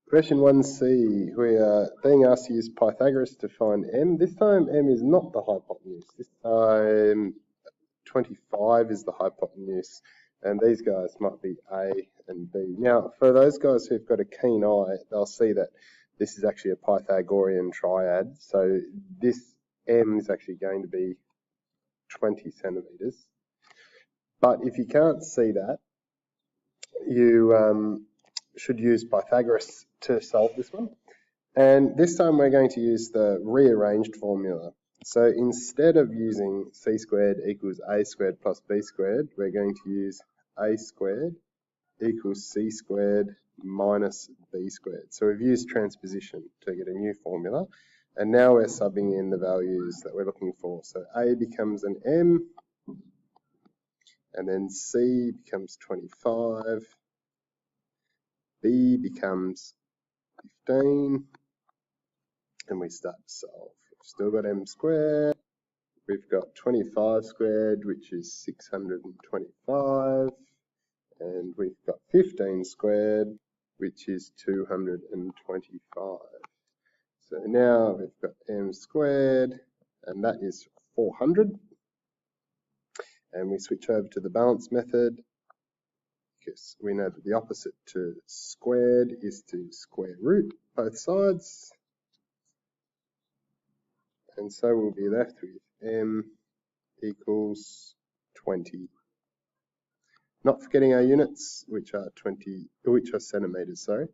Question 1c, we are being asked to use Pythagoras to find m. This time m is not the hypotenuse. This time 25 is the hypotenuse, and these guys might be A and B. Now, for those guys who've got a keen eye, they'll see that this is actually a Pythagorean triad. So this m is actually going to be 20 centimeters. But if you can't see that, you should use Pythagoras to solve this one. And this time we're going to use the rearranged formula. So instead of using c squared equals a squared plus b squared, we're going to use a squared equals c squared minus b squared. So we've used transposition to get a new formula. And now we're subbing in the values that we're looking for. So a becomes an m, and then c becomes 25, b becomes 15, and we start to solve. We've still got m squared, we've got 25 squared, which is 625, and we've got 15 squared, which is 225. So now we've got m squared, and that is 400. And we switch over to the balance method, because we know that the opposite to squared is to square root both sides. And so we'll be left with m equals 20. Not forgetting our units, which are centimeters, sorry.